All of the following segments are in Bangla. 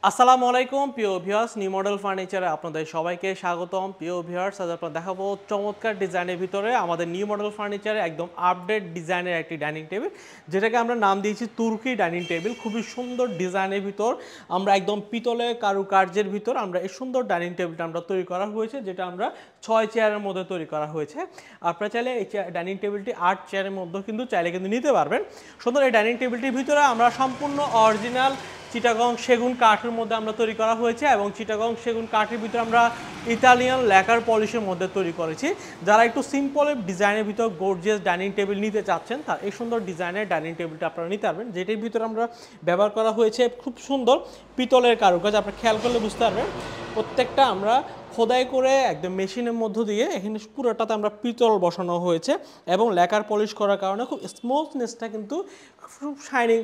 আসসালামু আলাইকুম প্রিয় ভিউয়ার্স, নিউ মডেল ফার্নিচারে আপনাদের সবাইকে স্বাগতম। প্রিয় ভিউয়ার্স, আজ আপনারা দেখাবো চমৎকার ডিজাইনের ভিতরে আমাদের নিউ মডেল ফার্নিচারে একদম আপডেট ডিজাইনের একটি ডাইনিং টেবিল, যেটাকে আমরা নাম দিয়েছি তুর্কি ডাইনিং টেবিল। খুবই সুন্দর ডিজাইনের ভিতর আমরা একদম পিতলের কারুকার্যের ভিতর আমরা এই সুন্দর ডাইনিং টেবিলটা আমরা তৈরি করা হয়েছে, যেটা আমরা 6 চেয়ারের মধ্যে তৈরি করা হয়েছে। আপনারা চাইলে এই ডাইনিং টেবিলটি 8 চেয়ারের মধ্যে চাইলে নিতে পারবেন। সুন্দর এই ডাইনিং টেবিলটির ভিতরে আমরা সম্পূর্ণ অরিজিনাল চিটাগং সেগুন কাঠের মধ্যে আমরা তৈরি করা হয়েছে, এবং চিটাগং সেগুন কাঠের ভিতরে আমরা ইতালিয়ান ল্যাকার পলিশের মধ্যে তৈরি করেছি। যারা একটু সিম্পল ডিজাইনের ভিতর গর্জিয়াস ডাইনিং টেবিল নিতে চাচ্ছেন, তার এই সুন্দর ডিজাইনের ডাইনিং টেবিলটা আপনারা নিতে পারবেন, যেটির ভিতরে আমরা ব্যবহার করা হয়েছে খুব সুন্দর পিতলের কারুকাজ। আপনারা খেয়াল করলে বুঝতে পারবেন প্রত্যেকটা আমরা খোদাই করে একদম মেশিনের মধ্য দিয়ে এখানে পুরোটাতে আমরা পিতল বসানো হয়েছে, এবং ল্যাকার পলিশ করার কারণে খুব স্মুথনেসটা কিন্তু খুব শাইনিং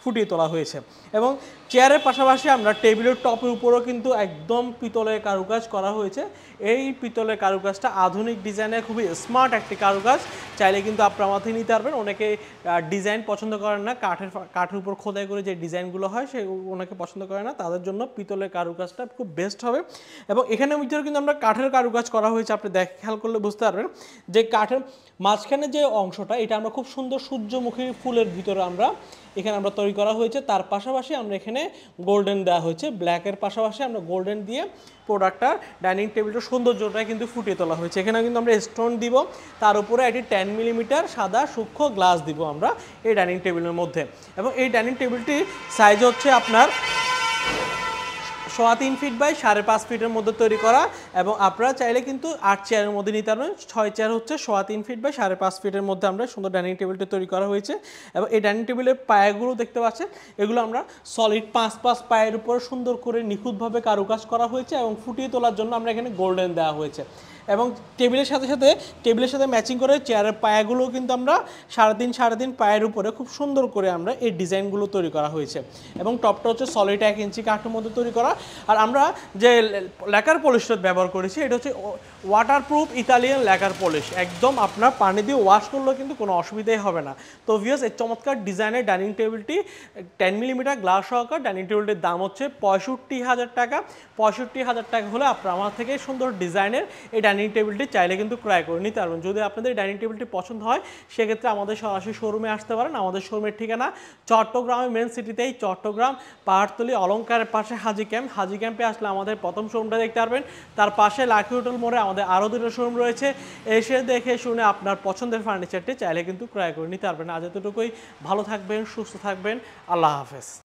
ফুটিয়ে তোলা হয়েছে। এবং চেয়ারের পাশাপাশি আমরা টেবিলের টপের উপরেও কিন্তু একদম পিতলের কারুকাজ করা হয়েছে। এই পিতলের কারুকাজটা আধুনিক ডিজাইনের খুবই স্মার্ট একটি কারুকাজ, চাইলে কিন্তু আপনার মাথায় নিতে পারবেন। অনেকে ডিজাইন পছন্দ করেন না, কাঠের উপর খোদাই করে যে ডিজাইনগুলো হয় সে অনেকে পছন্দ করে না, তাদের জন্য পিতলের কারুকাজটা খুব বেস্ট হবে। এবং এখানের ভিতরে কিন্তু আমরা কাঠের কারুকাজ করা হয়েছে। আপনি খেয়াল করলে বুঝতে পারবেন যে কাঠের মাঝখানে যে অংশটা, এটা আমরা খুব সুন্দর সূর্যমুখী ফুলের ভিতরে এখানে আমরা তৈরি করা হয়েছে। তার পাশাপাশি আমরা এখানে গোল্ডেন দেওয়া হয়েছে, ব্ল্যাকের পাশাপাশি আমরা গোল্ডেন দিয়ে প্রোডাক্টটা ডাইনিং টেবিলটার সৌন্দর্যটা কিন্তু ফুটিয়ে তোলা হয়েছে। এখানে কিন্তু আমরা স্টোন দিব, তার উপরে একটি 10 মিলিমিটার সাদা সূক্ষ্ম গ্লাস দিব আমরা এই ডাইনিং টেবিলের মধ্যে। এবং এই ডাইনিং টেবিলটি সাইজ হচ্ছে আপনার 3.25 ফিট বাই 5.5 ফিটের মধ্যে তৈরি করা। এবং আপনারা চাইলে কিন্তু 8 চেয়ারের মধ্যে নিতে পারবেন। 6 চেয়ার হচ্ছে 3.25 ফিট বাই 5.5 ফিটের মধ্যে আমরা সুন্দর ডাইনিং টেবিলটা তৈরি করা হয়েছে। এবং এই ডাইনিং টেবিলের পায়াগুলো দেখতে পাচ্ছেন, এগুলো আমরা সলিড 5 পায়ের উপর সুন্দর করে নিখুঁতভাবে কারুকাজ করা হয়েছে, এবং ফুটিয়ে তোলার জন্য আমরা এখানে গোল্ডেন দেওয়া হয়েছে। এবং টেবিলের সাথে ম্যাচিং করে চেয়ারের পায়াগুলো কিন্তু আমরা 3.5 পায়ের উপরে খুব সুন্দর করে আমরা এই ডিজাইনগুলো তৈরি করা হয়েছে। এবং টপটা হচ্ছে সলিড 1 ইঞ্চি কাঠের মধ্যে তৈরি করা। আর আমরা যে ল্যাকার পলিশটা ব্যবহার করেছি, এটা হচ্ছে ওয়াটারপ্রুফ ইতালিয়ান ল্যাকার পলিশ। একদম আপনার পানি দিয়ে ওয়াশ করলেও কিন্তু কোনো অসুবিধাই হবে না। তো ভিউয়ার্স, এই চমৎকার ডিজাইনের ডাইনিং টেবিলটি 10 মিলিমিটার গ্লাস সহকার ডাইনিং টেবিলটির দাম হচ্ছে 65,000 টাকা। 65,000 টাকা হলে আপনার আমার থেকে সুন্দর ডিজাইনের এই ডাইনিং টেবিলটি চাইলে কিন্তু ক্রয় করে নিতে পারবেন। যদি আপনাদের ডাইনিং টেবিলটি পছন্দ হয়, সেক্ষেত্রে আমাদের সরাসরি শোরুমে আসতে পারেন। আমাদের শোরুমের ঠিকানা চট্টগ্রামের মেন সিটিতেই, চট্টগ্রাম পাহাড়তলি অলংকারের পাশে হাজি ক্যাম্পে আসলে আমাদের প্রথম শোরুমটা দেখতে পারবেন। তার পাশে লাকি হোটেল মোড়ে আমাদের আরও 2টো শোরুম রয়েছে। এসে দেখে শুনে আপনার পছন্দের ফার্নিচারটি চাইলে কিন্তু ক্রয় করে নিতে পারবেন। আজ এতটুকুই। ভালো থাকবেন, সুস্থ থাকবেন। আল্লাহ হাফেজ।